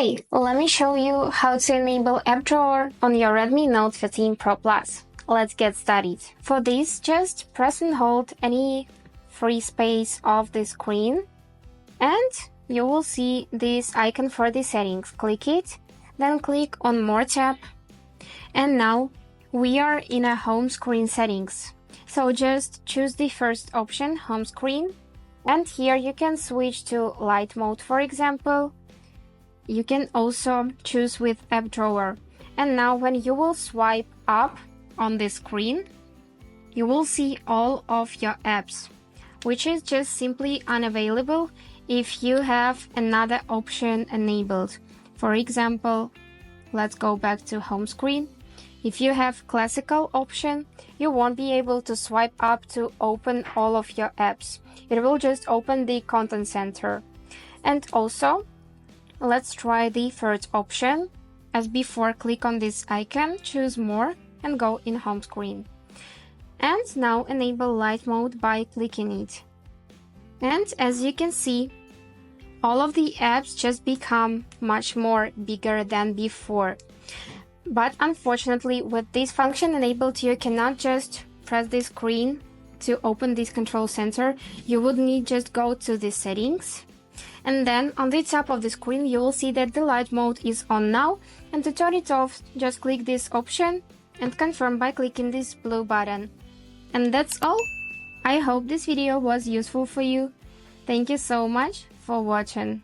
Hey, let me show you how to enable App Drawer on your Redmi Note 15 Pro Plus. Let's get started. For this, just press and hold any free space of the screen and you will see this icon for the settings. Click it, then click on More tab, and now we are in a home screen settings. So just choose the first option, home screen, and here you can switch to light mode, for example. You can also choose with App Drawer. And now when you will swipe up on the screen, you will see all of your apps, which is just simply unavailable if you have another option enabled. For example, let's go back to home screen. If you have classical option, you won't be able to swipe up to open all of your apps. It will just open the content center. And also, let's try the third option. As before, click on this icon, choose more, and go in home screen. And now enable light mode by clicking it. And as you can see, all of the apps just become much more bigger than before. But unfortunately, with this function enabled, you cannot just press the screen to open this control center. You would need just go to the settings. And then on the top of the screen, you will see that the light mode is on now. And to turn it off, just click this option and confirm by clicking this blue button. And that's all. I hope this video was useful for you. Thank you so much for watching.